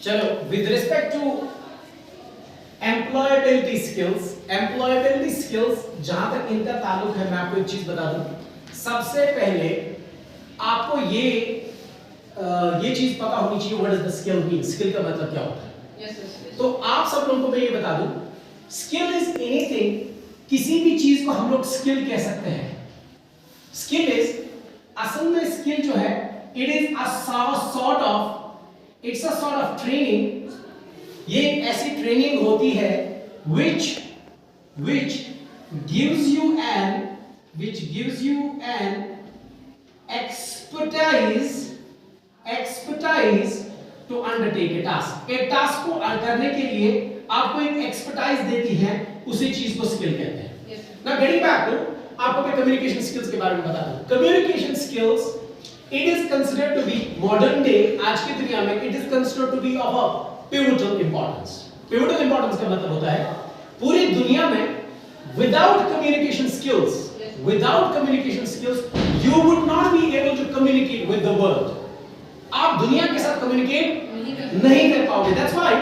चलो, with respect to employability skills जहां तक इनका ताल्लुक है, मैं आपको एक चीज बता दूं। सबसे पहले आपको ये चीज पता होनी चाहिए, what is the skill mean, skill का मतलब क्या होता है। तो आप सब लोगों को मैं ये बता दूं, स्किल इज एनीथिंग, किसी भी चीज को हम लोग स्किल कह सकते हैं। स्किल इज, असल में स्किल जो है, it is a sort of training. ये एक ऐसी ट्रेनिंग होती है which gives you an expertise to undertake a task। एक टास्क को करने के लिए आपको एक एक्सपर्टाइज देती है, उसी चीज को स्किल कहते हैं। Now getting back to, आपको मैं कम्युनिकेशन स्किल्स के बारे में बता दूं। Communication skills, it is considered to be modern day, आज की दुनिया में it is considered to be of a pivotal importance। pivotal importance का मतलब होता है पूरी दुनिया में without communication skills you would not be able to communicate with the world। आप दुनिया के साथ कम्युनिकेट नहीं कर पाओगे। That's why,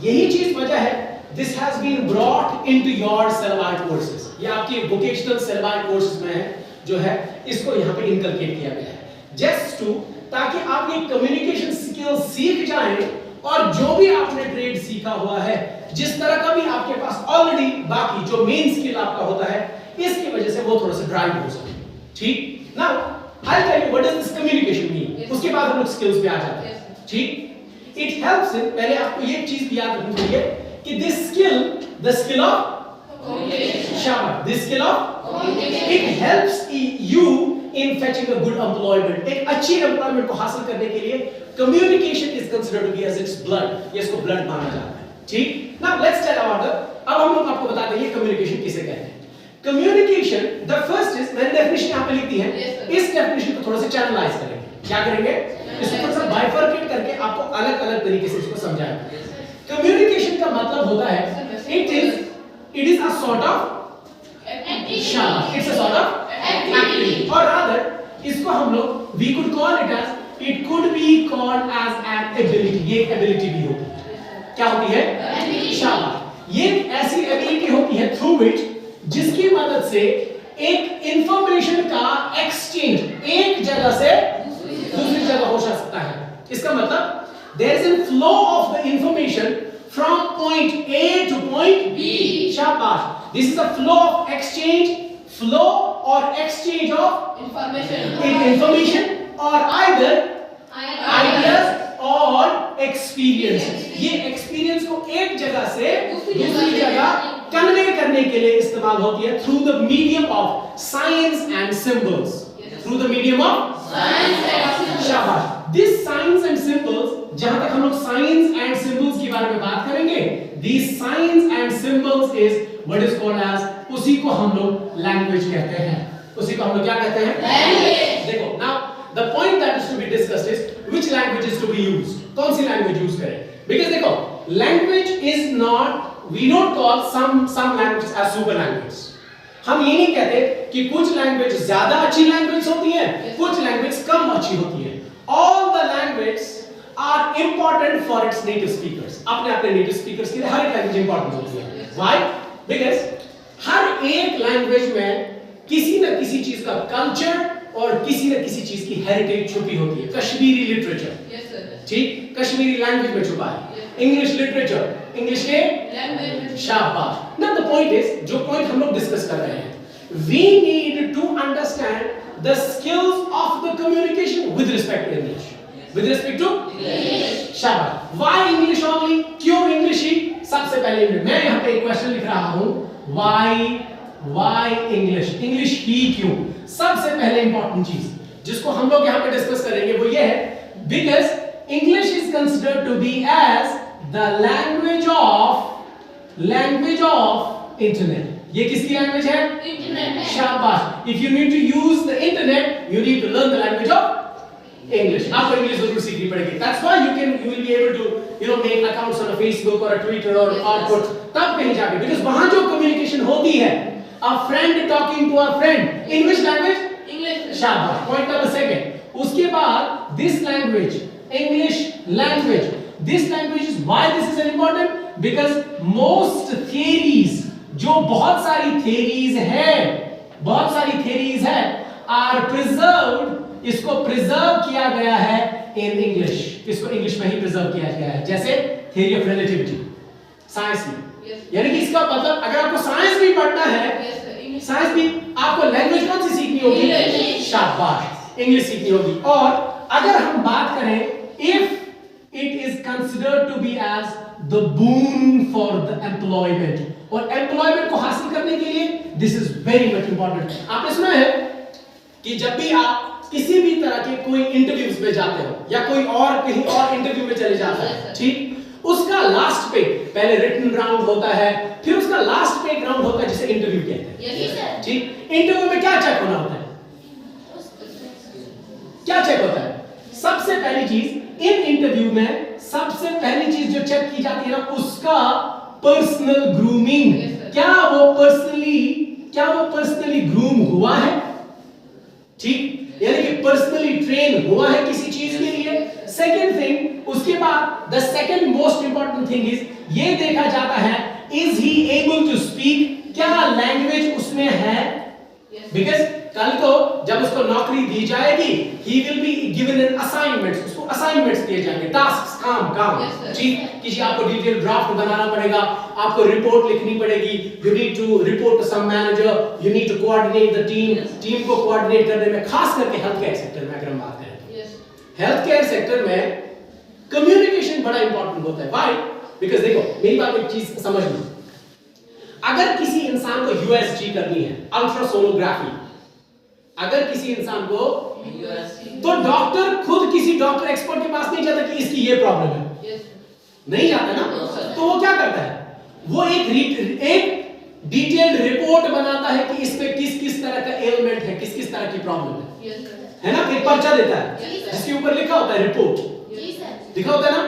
यही चीज वजह है this has been brought into your syllabi courses। ये आपके vocational syllabi courses में है, जो है इसको यहाँ पे इनकलकेट किया गया है, just to, ताकि आप ये कम्युनिकेशन स्किल्स सीख जाएं, और जो भी आपने ट्रेड सीखा हुआ है, जिस तरह का भी आपके पास ऑलरेडी बाकी जो मेन स्किल आपका होता है, इसकी वजह से वो थोड़ा सा ड्राइव हो सके। ठीक, now I tell you what does this communication mean. उसके बाद हम लोग स्किल्स पे आ जाते हैं। ठीक, इट हेल्प्स इन, पहले आपको ये चीज भी याद रखनी चाहिए कि this skill, the skill of communication, शाबाश, this skill of communication, it helps you in fetching a good employment। एक अच्छी एम्प्लॉयमेंट को हासिल करने के लिए communication is considered to be as it's blood, ये इसको ब्लड माना जाता है। ठीक, now let's tell about the, अब हम लोग आपको बताते हैं ये कम्युनिकेशन किसे कहते हैं। कम्युनिकेशन, द फर्स्ट इज, मैंने डेफिनेशन यहां पे लिख दी है, इस डेफिनेशन को थोड़ा सा चैनलाइज करेंगे। क्या करेंगे, इसको थोड़ा सा बाइफरकेट करके आपको अलग-अलग तरीके से इसको समझाएंगे। कम्युनिकेशन का मतलब होता है it is a sort of शाबाश, it's a sort of activity, और rather इसको हम लोग we could call it as, it could be called as an ability। ये एबिलिटी भी होती है, क्या होती है, शाबाश, ये ऐसी एबिलिटी होती है थ्रू विच, जिसकी मदद से एक इंफॉर्मेशन का एक्सचेंज एक जगह से दूसरी जगह हो सकता है। इसका मतलब there is a flow of the information from point A to point B। शाबाश, this is a flow of exchange or exchange of information or either ideas or experiences। ये एक्सपीरियंस को एक जगह से दूसरी जगह कन्वे करने के लिए इस्तेमाल होती है through the medium of science and symbols. Through the medium of science and symbols, शाबाश, दिस साइंस एंड सिंबल्स, जहां तक हम लोग साइंस एंड सिंबल्स के बारे में बात करेंगे, these signs and symbols is what is called as, उसी को हम लोग लैंग्वेज कहते हैं। उसी को हम लोग क्या कहते हैं, लैंग्वेज। देखो, now the point that is to be discussed is which language is to be used, कौन सी लैंग्वेज यूज करें। because देखो, language is not, we don't call some languages as super languages। हम ये नहीं कहते कि कुछ लैंग्वेज ज्यादा अच्छी लैंग्वेज होती है, कुछ लैंग्वेज कम अच्छी होती है। all the languages are important for its native speakers। अपने नेटिव स्पीकर्स के लिए हर एक लैंग्वेज इंपॉर्टेंट होती है। Why? Because हर एक लैंग्वेज में किसी न किसी चीज का कल्चर और किसी न किसी चीज की हेरिटेज छुपी होती है। कश्मीरी लिटरेचर, ठीक, कश्मीरी लैंग्वेज में छुपा है। इंग्लिश लिटरेचर, इंग्लिश के लैंग्वेज, शाबाश। नाउ द पॉइंट इज, जो पॉइंट हम लोग डिस्कस कर रहे हैं, we need to understand the skills of the communication with respect to English। with respect to English, शाबाश। why English only, क्यों इंग्लिश ही? सबसे पहले मैं यहाँ पे एक क्वेश्चन लिख रहा हूँ, why English, इंग्लिश ही क्यों? सबसे पहले इंपॉर्टेंट चीज जिसको हम लोग यहाँ पे डिस्कस करेंगे वो ये है, because English is considered to be as the language of internet। ये किसकी लैंग्वेज है, इंटरनेट। शाबाश, if you need to use the internet you need to learn the language of English। आपको इंग्लिश जरूर सीखनी पड़ेगी। That's why you will be able to make accounts on a Facebook or a Twitter or output, तब कहीं जाके, because वहां जो communication होती है, a friend talking to a friend, in which language, English। शाबाश, point number second। उसके बाद this language, English language this language why this is important, because most theories, जो बहुत सारी थियरीज है आर प्रिजर्व्ड, इसको प्रिजर्व किया गया है इन इंग्लिश, इसको इंग्लिश में ही प्रिजर्व किया गया है। जैसे थ्योरी ऑफ रिलेटिविटी साइंस में, यानी कि इसका मतलब अगर आपको साइंस भी पढ़ना है, साइंस भी आपको लैंग्वेज कौन सी सीखनी होगी? शाबाश, इंग्लिश सीखनी होगी। और अगर हम बात करें, if it is considered to be as the boon for the employment, और एम्प्लॉयमेंट को हासिल करने के लिए this is very much important. आपने सुना है कि जब भी आप किसी भी तरह के कोई इंटरव्यूज में जाते हो या कोई और कहीं और इंटरव्यू में चले जाते हैं, ठीक, उसका लास्ट पे पहले रिटन राउंड होता है, फिर उसका लास्ट पे एक राउंड होता है जिसे इंटरव्यू कहते हैं, ठीक। इंटरव्यू में क्या चेक होना होता है? क्या चेक होता है? सबसे पहली चीज इन इंटरव्यू में सबसे पहली चीज जो चेक की जाती है ना, उसका पर्सनल ग्रूमिंग, क्या वो पर्सनली ग्रूम हुआ है, ठीक, यानी कि पर्सनली ट्रेन हुआ है किसी चीज के लिए। सेकंड थिंग, उसके बाद the second most important thing is, ये देखा जाता है is he able to speak, क्या लैंग्वेज उसमें है, बिकॉज कल को जब उसको नौकरी दी जाएगी, he will be given an assignments, उसको असाइनमेंट्स दिए जाएंगे, टास्क्स, काम, ठीक, कि जी आपको डिटेल ड्राफ्ट बनाना पड़ेगा, आपको रिपोर्ट लिखनी पड़ेगी, you need to report to some manager, you need to coordinate the team को कोऑर्डिनेट करने में, खास करके हेल्थ केयर सेक्टर में अगर हम बात करें, हेल्थ केयर सेक्टर में कम्युनिकेशन बड़ा इंपॉर्टेंट होता है। व्हाई? बिकॉज देखो मेरी बात एक चीज समझ लो, अगर किसी इंसान को यूएसजी करनी है, अल्ट्रासोनोग्राफी, अगर किसी इंसान को, तो डॉक्टर खुद किसी डॉक्टर एक्सपर्ट के पास नहीं जाता कि इसकी ये प्रॉब्लम है, नहीं जाता ना, तो वो क्या करता है, वो एक डिटेल्ड रिपोर्ट बनाता है कि इसमें किस किस तरह का एलिमेंट है, किस किस तरह की प्रॉब्लम है ना, एक पर्चा देता है जिसके ऊपर लिखा होता है रिपोर्ट, लिखा होता है ना,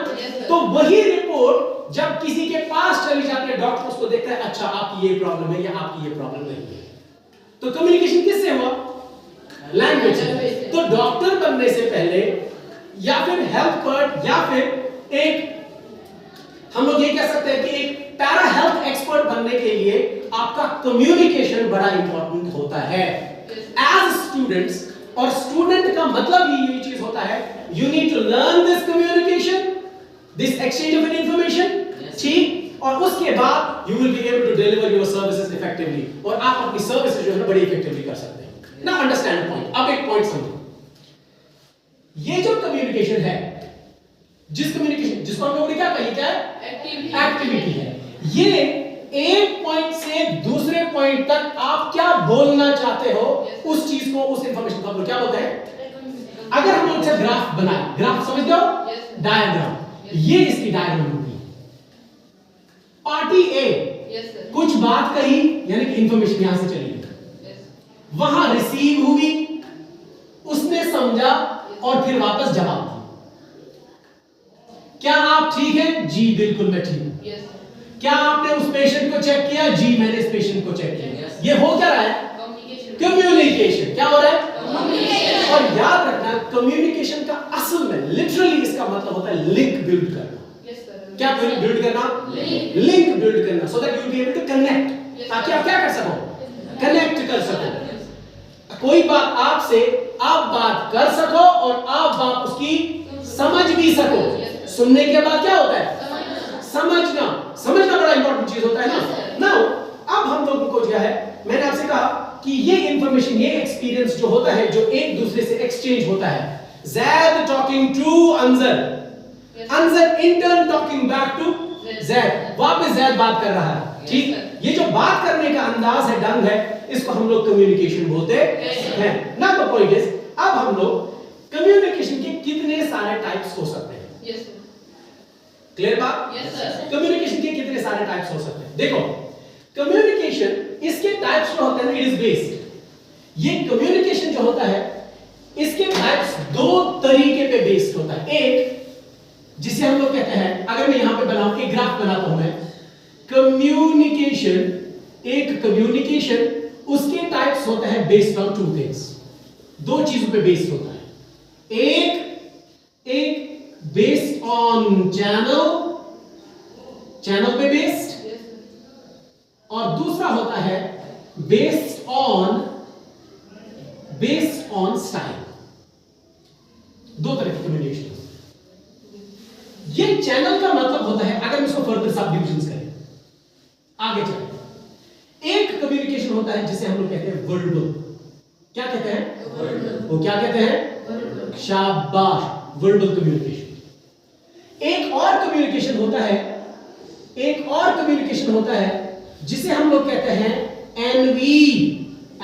तो वही रिपोर्ट जब किसी के पास चली जाती है, डॉक्टर उसको देखता है, अच्छा आपकी ये प्रॉब्लम है या आपकी ये प्रॉब्लम नहीं है। तो कम्युनिकेशन किससे हुआ? लैंग्वेज से। तो डॉक्टर बनने से पहले या फिर हेल्थ पर्ट या फिर एक, हम लोग ये कह सकते हैं कि एक पैरा हेल्थ एक्सपर्ट बनने के लिए आपका कम्युनिकेशन बड़ा इंपॉर्टेंट होता है एज स्टूडेंट्स। और स्टूडेंट का मतलब ही यही चीज होता है, you need to learn this communication, this exchange of information, ठीक, और उसके बाद you will be able to deliver your services effectively, और आप अपनी सर्विसेज जो है ना बड़ी इफेक्टिवली कर सकते हैं ना। Understand point. अब एक पॉइंट समझो, ये जो कम्युनिकेशन है, जिसको हम लोगों ने क्या कही, क्या एक्टिविटी है, ये एक पॉइंट से दूसरे पॉइंट तक आप क्या बोलना चाहते हो, उस चीज को, उस इंफॉर्मेशन को क्या बोलते हैं। अगर हम लोग ग्राफ बनाए, ग्राफ समझते हो, डायग्राम, ये इसकी डायग्राम होगी। पार्टी ए कुछ बात कही, यानी कि इंफॉर्मेशन यहां से चली, वहां रिसीव हुई, उसने समझा और फिर वापस जवाब दिया। क्या आप ठीक हैं? जी बिल्कुल मैं ठीक हूं। क्या आपने उस पेशेंट को चेक किया? जी मैंने इस पेशेंट को चेक किया। ये हो क्या रहा है? कम्युनिकेशन। क्या हो रहा है? कम्युनिकेशन। और याद रखना, कम्युनिकेशन का असल में लिटरली इसका मतलब होता है लिंक बिल्ड करना। क्या बिल्ड करना? लिंक बिल्ड करना, so that you will be able to connect, ताकि आप क्या कर सको? कनेक्ट कर सको। कोई बात आपसे आप बात कर सको और आप बात उसकी समझ भी सको। सुनने के बाद क्या होता है? समझना बड़ा इंपॉर्टेंट चीज होता है ना। नाउ अब हम लोगों को जो है, मैंने आपसे कहा कि ये इंफॉर्मेशन, ये एक्सपीरियंस जो होता है, जो एक दूसरे से एक्सचेंज होता है, Zaid talking to Anjar, Anjar in turn talking back to Zaid, वापस ज़ैद बात कर रहा है, ठीक। ये जो बात करने का अंदाज है, ढंग है, इसको हम लोग कम्युनिकेशन बोलते हैं। नाउ द पॉइंट इज, अब हम लोग कम्युनिकेशन के कितने सारे टाइप्स हो सकते हैं? क्लियर बात? कम्युनिकेशन के कितने सारे टाइप्स हो सकते हैं? देखो, कम्युनिकेशन, इसके टाइप्स जो होते हैं ना, इट इज बेस्ड, ये कम्युनिकेशन जो होता है, इसके टाइप्स दो तरीके पे बेस्ड होता है। एक जिसे हम लोग कहते हैं, अगर मैं यहां पे बनाऊं, एक ग्राफ बनाता हूं मैं, कम्युनिकेशन, एक कम्युनिकेशन, उसके टाइप्स होते हैं बेस्ड ऑन टू थिंग्स, दो चीजों पे बेस्ड होता है। एक बेस्ड ऑन चैनल पे बेस्ड, और दूसरा होता है बेस्ड ऑन स्टाइल। दो तरह की कम्युनिकेशन। ये चैनल का मतलब होता है, अगर हम इसको फर्दर सब डिविजन करें, आगे चलें, एक कम्युनिकेशन होता है जिसे हम लोग कहते हैं वर्बल। क्या कहते हैं? वो क्या कहते हैं? शाबाश, वर्बल कम्युनिकेशन। एक और कम्युनिकेशन होता है जिसे हम लोग कहते हैं NV,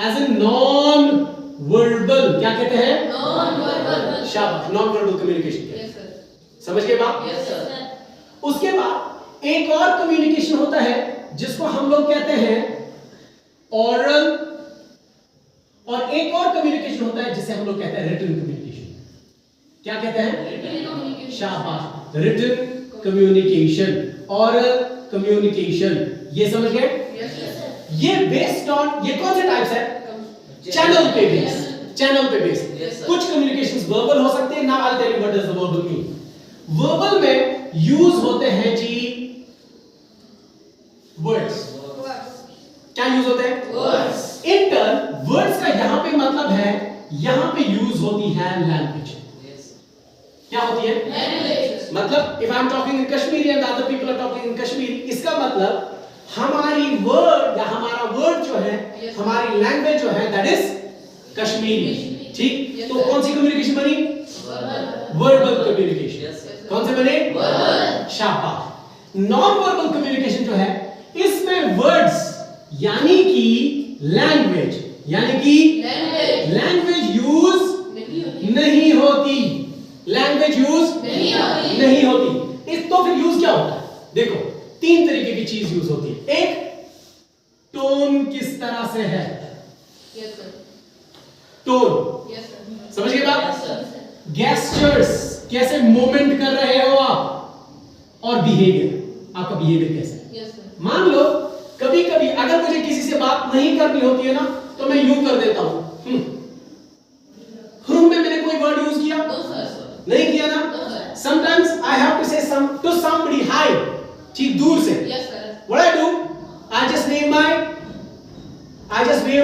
as a non verbal. क्या कहते हैं? Non verbal. शाबाश, नॉन वर्बल कम्युनिकेशन। समझ गए बात? उसके बाद एक और कम्युनिकेशन होता है जिसको हम लोग कहते हैं ओरल, और एक और कम्युनिकेशन होता है जिसे हम लोग कहते हैं रिटन कम्युनिकेशन। क्या कहते हैं? शाबाश, रिटन कम्युनिकेशन, ओरल कम्युनिकेशन। ये समझ गए? ये बेस्ड ऑन, ये कौन से टाइप्स है? चैनल पे बेस्ड। कुछ कम्युनिकेशंस वर्बल हो सकते हैं। Now I will tell you what does the verbal mean. Verbal में यूज होते हैं जी वर्ड्स। क्या यूज होते हैं? वर्ड्स। इन टर्न वर्ड्स का यहां पे मतलब है, यहां पे यूज होती है लैंग्वेज। क्या होती है? लैंग्वेज। मतलब if I am talking in Kashmiri and other people are talking in Kashmiri, इसका मतलब हमारी वर्ड या हमारा वर्ड जो है, हमारी लैंग्वेज जो है, दैट इज कश्मीरी। ठीक? तो कौन सी कम्युनिकेशन बनी? Verbal communication. कौन से बने? वर्बल। शाबाश। नॉन वर्बल कम्युनिकेशन जो है, इसमें वर्ड्स यानी कि लैंग्वेज यूज नहीं होती। इस तो फिर यूज क्या होता है? देखो, तीन तरीके की चीज यूज होती है। एक, टोन किस तरह से है। टोन, समझ गए बात? गेस्चर्स, कैसे मूवमेंट कर रहे हो आप, और बिहेवियर, आपका बिहेवियर कैसा है। मान लो कभी कभी अगर मुझे किसी से बात नहीं करनी होती है ना, तो मैं यूं कर देता हूं। में मैंने कोई वर्ड यूज किया? नहीं किया ना? समटाइम्स आई हैव टू से टू समबडी हाय, ठीक, दूर से। What I do, I just wave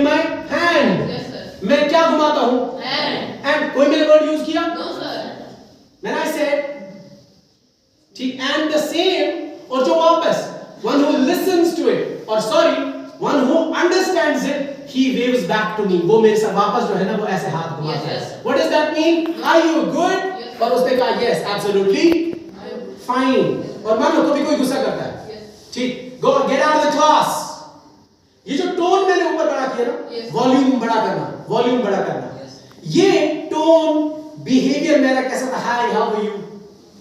my hand. मैं क्या घुमाता हूं? हैंड। कोई मैंने वर्ड यूज किया? When I said, ठीक, and the same, और जो वापस, one who listens to it, or sorry, one who understands it, he waves back to me. वो मेरे से वापस जो है ना, वो ऐसे हाथ घुमाता है। What does that mean? Are you good? और उसने कहा yes, absolutely fine। और मान लो कभी कोई गुस्सा करता है, ठीक, go get out of the class। ये जो टोन मैंने ऊपर बढ़ा किया ना, वॉल्यूम बड़ा करना, ये टोन बिहेवियर मेरा कैसा था? हाय, हाउ आर यू,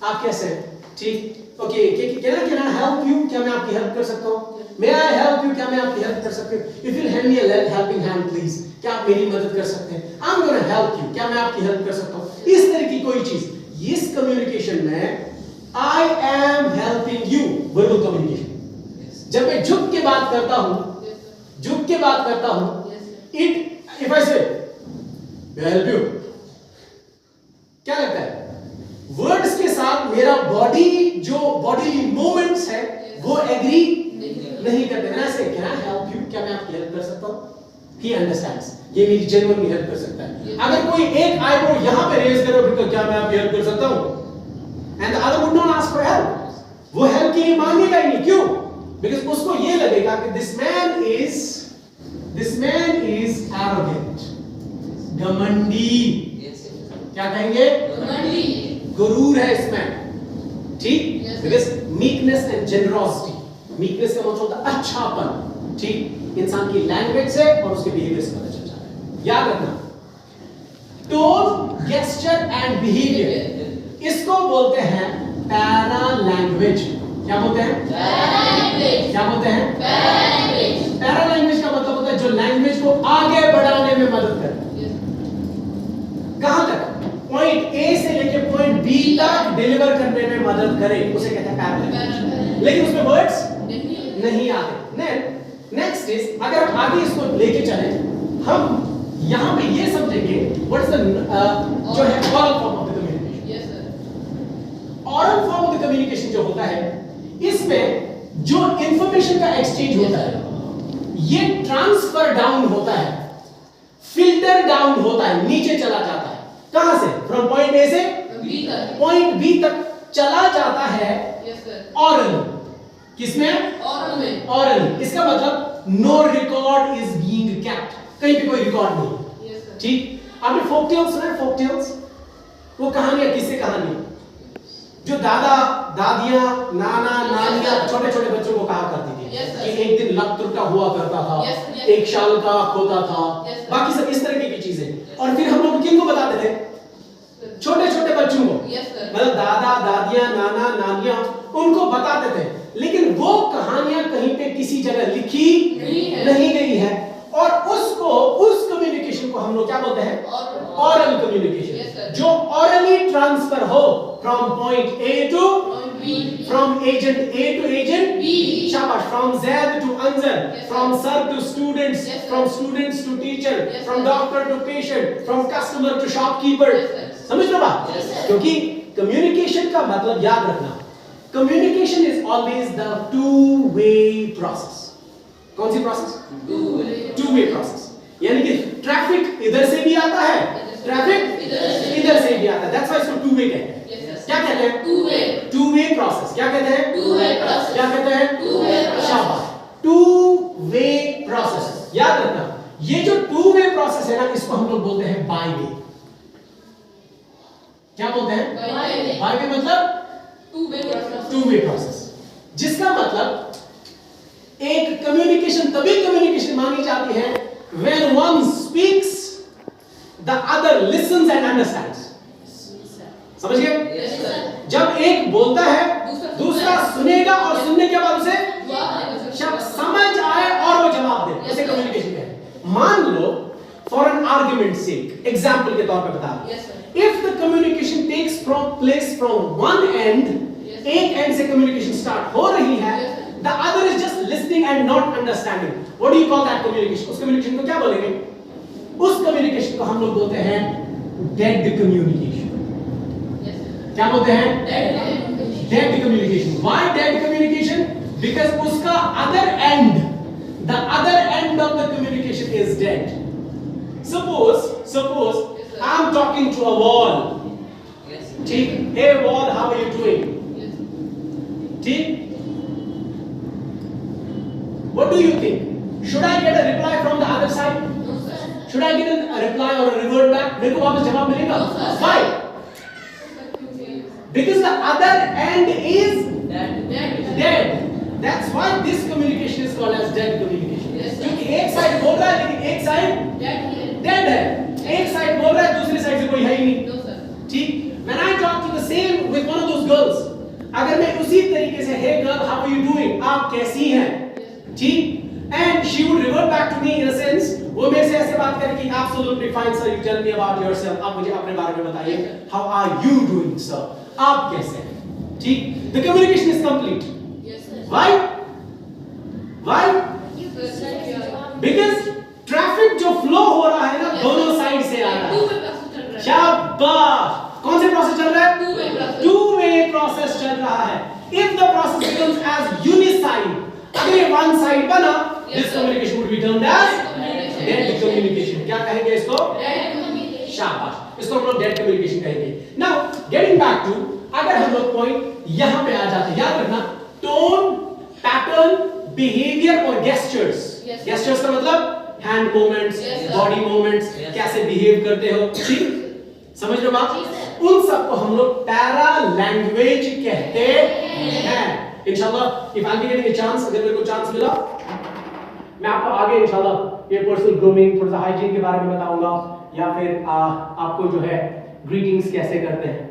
आप कैसे हैं? ठीक, okay, can I help you, क्या मैं आपकी हेल्प कर सकता हूं? मे आई हेल्प यू, क्या मैं आपकी हेल्प कर सकती हूं? If you hand me a helping hand please, क्या आप मेरी मदद कर सकते हैं? I am gonna help you, क्या मैं आपकी हेल्प कर सकता हूं? इस तरह की कोई चीज, इस कम्युनिकेशन में I am helping you, verbal communication. जब मैं झुक के बात करता हूं, इट, इफ आई से मे आई हेल्प यू, क्या लगता है? वर्ड्स के साथ मेरा बॉडी, जो बॉडी मूवमेंट्स है, वो एग्री नहीं करते। मैं से कैन आई हेल्प यू, क्या मैं आपकी हेल्प कर सकता हूं? ही अंडरस्टैंड्स, ये मेरी जेन्युइनली हेल्प कर सकता है। अगर कोई एक आईब्रो यहां पे रेज करे, फिर तो क्या मैं आपकी हेल्प कर सकता हूं? And the other would not ask for help, वो हेल्प के लिए मांगेगा ही नहीं। क्यों? बिकॉज़ उसको ये लगेगा कि दिस मैन इज एरोगेंट, घमंडी। क्या कहेंगे? गुरूर है इसमें, ठीक? Because meekness and generosity, meekness का मतलब होता है अच्छापन, ठीक, इंसान की लैंग्वेज से और उसके बिहेवियर से पता चल जाता है। याद रखना, टोन, गेस्चर एंड बिहेवियर, इसको बोलते हैं पैरा लैंग्वेज। क्या बोलते हैं? Para language. क्या बोलते हैं? Para language. पैरा लैंग्वेज का मतलब होता है जो लैंग्वेज को आगे बढ़ाने में मदद करे। कहां तक? पॉइंट ए से लेके पॉइंट बी तक डिलीवर करने में मदद करे, उसे कहते हैं पैरा लैंग्वेज। लेकिन उसमें वर्ड्स नहीं आते। नेक्स्ट इज, अगर हम आगे इसको लेके चले, हम यहां पे ये समझेंगे व्हाट इज द जो है oral form of the communication. oral form of the communication जो होता है, इसमें जो इंफॉर्मेशन का एक्सचेंज होता है ये ट्रांसफर डाउन होता है, फिल्टर डाउन होता है, नीचे चला जाता है। कहां से? फ्रॉम पॉइंट ए से पॉइंट बी तक चला जाता है ऑरल। किसमें? ऑरल में। ऑरल। इसका मतलब no record is being kept, कहीं पे कोई रिकॉर्ड नहीं। ठीक? आपने फोक टेल्स सुना है? फोक टेल्स, वो कहानियां, किससे कहानी जो दादा दादियां नाना नानियां छोटे छोटे बच्चों को कहा करती थी कि एक दिन लक टूटा हुआ करता था, एक शाल का होता था, बाकी सब इस तरह की चीजें। और फिर हम लोग किनको बताते थे? छोटे छोटे बच्चों को, मतलब दादा दादियां नाना नानियां, उनको बताते थे। लेकिन वो कहानियां कहीं पे किसी जगह लिखी नहीं गई है, और उसको, उस कम्युनिकेशन को हम लोग क्या बोलते हैं? Oral communication. जो ऑरली ट्रांसफर हो from point A to B, from agent A to agent B, शाबाश, from Zaid to Anjar, from sir to students, from students to teacher, from doctor to patient, from customer to shopkeeper. समझ लो बात? क्योंकि communication का मतलब याद रखना, communication is always the two way process. कौन सी प्रोसेस? Two way process. यानी कि ट्रैफिक इधर से भी आता है, ट्रैफिक इधर से भी आता है। दैट्स व्हाई इसको टू वे कहते हैं। क्या कहते हैं? To way process. क्या कहते हैं? To way process. क्या कहते हैं? To way process. शाबाश, टू वे प्रोसेस। याद रखना, ये जो टू वे प्रोसेस है ना, इसको हम लोग बोलते हैं बाय वे। क्या बोलते हैं? बाय वे मतलब टू वे प्रोसेस, जिसका मतलब एक कम्युनिकेशन तभी कम्युनिकेशन मानी जाती है when one speaks the other listens and understands। समझ गए? yes, जब एक बोलता है दूसरा सुनेगा, और सुनने के बाद उसे समझ आए और वो जवाब दे, उसे कम्युनिकेशन कहते हैं। मान लो for an argument sake, example के तौर पे बता रहा, if the communication takes place from one end, एक एंड से कम्युनिकेशन स्टार्ट हो रही है, the other is just listening and not understanding, what do you call that communication? उस कम्युनिकेशन को क्या बोलेंगे? उस कम्युनिकेशन को हम लोग बोलते हैं dead communication। क्या बोलते हैं? dead communication। why dead communication? because उसका other end, the other end of the communication is dead। suppose I'm talking to a wall, ठीक? hey wall, how are you doing? ठीक? What do you think? Should I get a reply from the other side? No, sir. Should I get a reply or a revert back? मेरे को वापस जवाब मिलेगा? No, sir. Why? Because the other end is dead. That's why this communication is called as dead communication. Yes, क्योंकि एक side बोल रहा है लेकिन एक साइड dead है। एक साइड बोल रहा है, दूसरी साइड से कोई है ही नहीं। No, sir. ठीक? When I talk to the same with one of those girls, अगर मैं उसी तरीके से hey girl, how are you doing? आप कैसी हैं? ठीक? And she would revert back to me in a sense, वो मेरे से ऐसे बात करेगी, absolutely fine sir, you tell me about yourself, आप मुझे अपने बारे में बताइए, how are you doing sir, आप कैसे हैं? ठीक? The communication is complete। Why? Why? Because traffic जो flow हो रहा है ना, दोनों साइड से आ रहा है। शाबाश! कौन से प्रोसेस चल रहा है? टू वे प्रोसेस चल रहा है। If the process becomes as uniside, अगर ये वन साइड बना, this communication would be termed as dead communication। क्या कहेंगे इसको? शाबाश, इसको हम लोग dead communication कहेंगे। Now getting back to, अगर हम लोग पॉइंट यहाँ पे आ जाते हैं, याद रखना, टोन, पैटर्न, बिहेवियर और गेस्चर्स। गेस्चर्स का मतलब हैंड मूवमेंट्स, बॉडी मूवमेंट्स, कैसे बिहेव करते हो, ठीक? समझ लो बात? उन सबको हम लोग पैरा लैंग्वेज कहते हैं। इंशाल्लाह, if I'll be getting a chance, अगर मेरे को चांस मिला, मैं आपको आगे इंशाल्लाह ये पर्सनल ग्रूमिंग, थोड़ा सा हाइजीन के बारे में बताऊंगा, या फिर आपको जो है ग्रीटिंग्स कैसे करते हैं,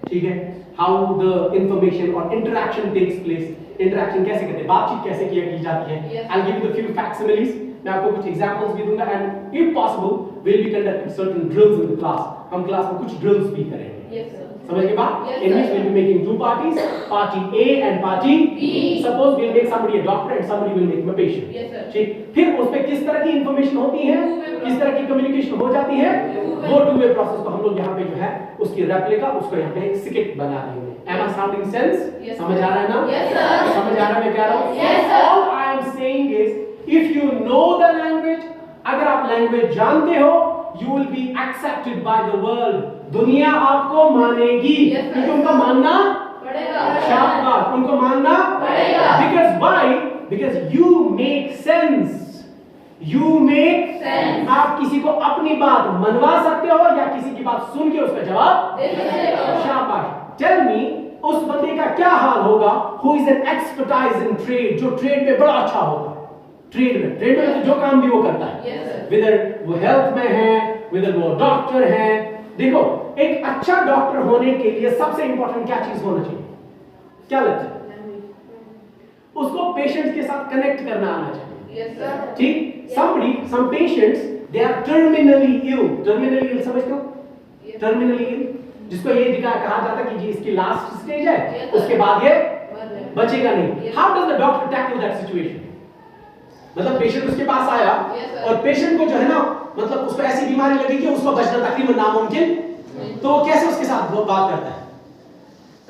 ठीक है? हाउ द इंफॉर्मेशन और इंटरेक्शन टेक्स प्लेस, इंटरेक्शन कैसे करते हैं, बातचीत कैसे की जाती है। I'll give you the few facsimiles, मैं आपको कुछ एग्जांपल्स भी दूंगा, and if possible we'll be conducting certain drills in the class। हम क्लास में कुछ ड्रिल्स भी करेंगे। Yes, sir. समझ के बाद? In which we'll be making two parties, party A and party B। Suppose we'll make somebody a doctor and somebody will make him a patient। Yes, sir. ठीक? फिर उसपे किस तरह की इंफॉर्मेशन होती है, किस तरह की कम्युनिकेशन हो जाती है, वो टू वे प्रोसेस को हम लोग यहाँ पे जो है उसकी रेप्लिका, उसको यहाँ पे एक स्किट बना देंगे। Am I sounding sense? Yes, समझ आ रहा है ना? Yes, sir. समझ आ रहा है मैं क्या रहा हूँ? Yes, sir. All I am saying is, if you know the language, अगर आप लैंग्वेज जानते हो, you will be accepted by the world. दुनिया आपको मानेगी, Yes, sir. क्योंकि उनको मानना पड़ेगा। शाबाश, उनको मानना पड़ेगा। Because why? Because you make sense. You make sense. आप किसी को अपनी बात मनवा सकते हो या किसी की बात सुन के उसका जवाब दे सकते हो। शाबाश। Tell me, उस बंदे का क्या हाल होगा who is an expertise in trade, जो ट्रेड में बड़ा अच्छा होगा। ट्रेड में तो जो काम भी वो करता है, Yes, sir. whether वो हेल्थ में है, whether वो डॉक्टर है। देखो, एक अच्छा डॉक्टर होने के लिए सबसे इंपॉर्टेंट क्या चीज होना चाहिए? क्या लगता है? उसको पेशेंट के साथ कनेक्ट करना आना चाहिए। Yes, sir. ठीक? Some patients, they are terminally ill. Terminally ill समझते हो? Yes. Terminally ill, जिसको ये कहा जाता है कि जी इसकी लास्ट स्टेज है, Yes, sir. उसके बाद ये बदले। बचेगा नहीं। Yes. How does the doctor tackle that situation? मतलब पेशेंट उसके पास आया Yes, sir. और पेशेंट को जो है ना, मतलब उसको ऐसी बीमारी लगी कि उसको बचना तकरीबन नामुमकिन, तो वो कैसे उसके साथ वो बात करता है?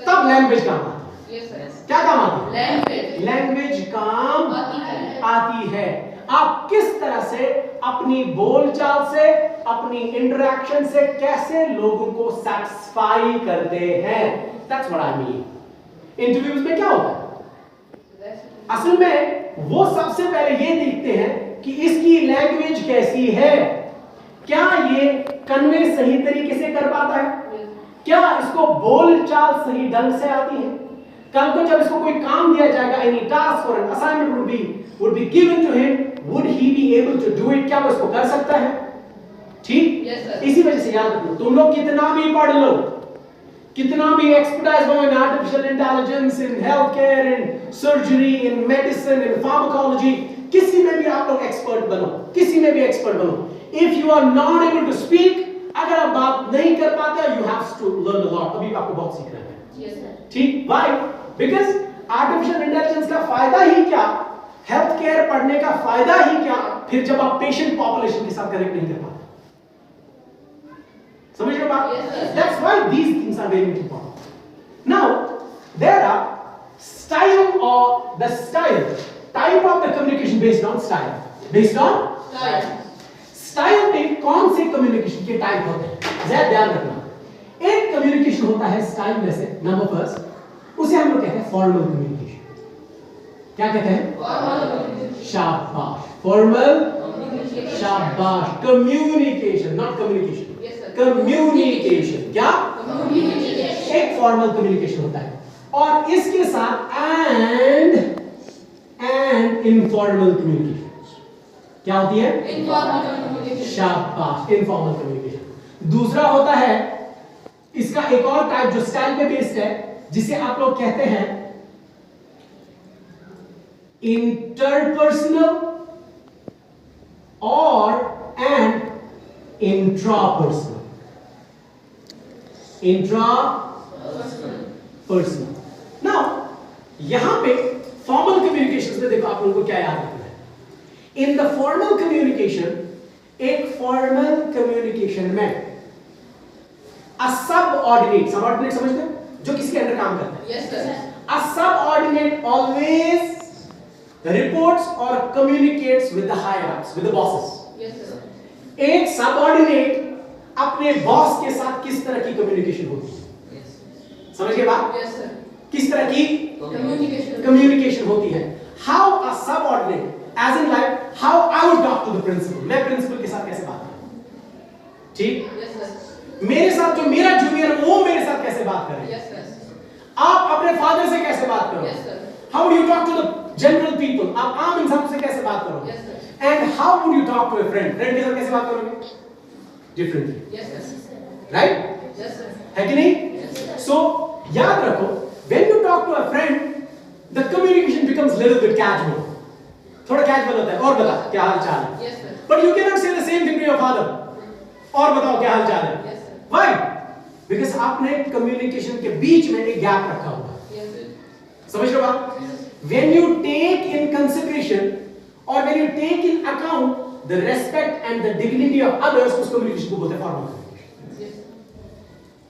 तब लैंग्वेज काम आती है। Yes, sir. क्या काम आती है? Language. लैंग्वेज काम आती आती है। आप किस तरह से अपनी बोलचाल से, अपनी इंटरेक्शन से कैसे लोगों को सैटिस्फाई करते हैं, that's what I mean. Interviews में क्या होता है? असल में वो सबसे पहले ये देखते हैं कि इसकी लैंग्वेज कैसी है, क्या ये कन्वे सही तरीके से कर पाता है, क्या इसको बोलचाल सही ढंग से आती है। कल को जब इसको कोई काम दिया जाएगा, एनी टास्क और assignment would be given to him, would he be able to do it? क्या वो इसको कर सकता है? ठीक? Yes, sir. इसी वजह से याद रखो, तुम लोग कितना भी पढ़ लो, कितना भी एक्सपर्टाइज हो in artificial intelligence, in health care, in surgery, in medicine, in pharmacology, किसी में भी आप लोग एक्सपर्ट बनो, किसी में भी एक्सपर्ट बनो, if you are not able to speak, अगर आप बात नहीं कर पाते, you have to learn a lot. अभी आपको बहुत सीखना है। Yes, sir. ठीक? व्हाई? बिकॉज़ आर्टिफिशियल इंटेलिजेंस का फायदा ही क्या, हेल्थ केयर पढ़ने का फायदा ही क्या, फिर जब आप पेशेंट पॉपुलेशन के साथ कनेक्ट नहीं कर पाते। समझ रहे हो बात? Yes, sir. That's why these things are very important. Now, there are style or the style, type of the communication based on style. Based on Style. Style में कौन से कम्युनिकेशन के टाइप होते हैं, जरा ध्यान रखना। एक कम्युनिकेशन होता है स्टाइल में से, नंबर फर्स्ट, उसे हम लोग कहते हैं फॉर्मल कम्युनिकेशन। क्या कहते हैं? शाबाश, फॉर्मल, शाबाश, communication, not communication, Yes, sir. Communication. क्या? Communication. एक फॉर्मल कम्युनिकेशन होता है और इसके साथ एंड इनफॉर्मल कम्युनिकेशन क्या होती है? Informal communication. शाबाश, इनफॉर्मल कम्युनिकेशन। दूसरा होता है इसका एक और टाइप जो स्टाइल पे बेस्ड है, जिसे आप लोग कहते हैं इंटरपर्सनल और एंड इंट्रापर्सनल। इंट्रापर्सनल। नाउ यहां पे फॉर्मल कम्युनिकेशन में देखो आप लोगों को क्या याद रखना है। इन द फॉर्मल कम्युनिकेशन, एक फॉर्मल कम्युनिकेशन में अ सबऑर्डिनेट, सबऑर्डिनेट समझते हो? जो किसी के अंडर काम करता है। Yes, sir. A subordinate always reports or communicates with the higher ups, with the bosses. Yes, sir. एक सबऑर्डिनेट अपने बॉस के साथ किस तरह की कम्युनिकेशन होती है? समझ गए बात? Yes, sir. किस तरह की Communication. कम्युनिकेशन होती है? How a subordinate, as in like how I would talk to the principal. मैं प्रिंसिपल के साथ कैसे बात करूं? ठीक? Yes, sir. मेरे साथ जो मेरा जूनियर है वो मेरे साथ कैसे बात करे? Yes, sir. आप अपने फादर से कैसे बात करो? Yes, sir. How would you talk to the general people? आप आम इंसान से कैसे बात करोगे? Yes, sir. And how would you talk to a friend? Friend के साथ कैसे बात करोगे? Differently, Yes, sir. right? Yes, sir. है कि नहीं? Yes, sir. So याद रखो, when you talk to a friend, the communication becomes little bit casual. थोड़ा casual होता है, और बता क्या हाल चाल है? Yes, sir. But you cannot say the same thing to your father. और बताओ क्या हाल चाल है? Yes, sir. Why? Because आपने communication के बीच में एक gap रखा हुआ है। Yes, sir. समझ रहे हो बात? When you take in consideration or when you take in account the respect and the dignity of others, उस communication को बोलते हैं formal communication. Yes.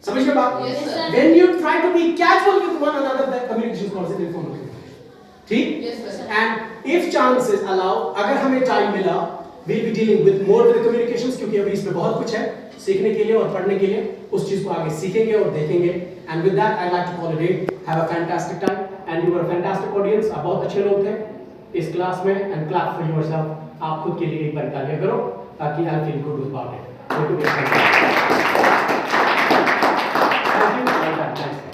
समझ गए बात? Yes, sir. When you try to be casual with one another, that communication is not informal. ठीक? Yes, sir. And if chances allow, अगर हमें time मिला, we'll be dealing with more with the communications, क्योंकि अभी इसमें बहुत कुछ है सीखने के लिए और पढ़ने के लिए, उस चीज को आगे सीखेंगे और देखेंगे. And with that, I'd like to call it a day. Have a fantastic time, and you were a fantastic audience. आप बहुत अच्छे लोग थे इस क्लास में, and clap for yourself. आप खुद के लिए एक बार तालियां करो ताकि I feel good about it. Thank you. Well done. Thanks.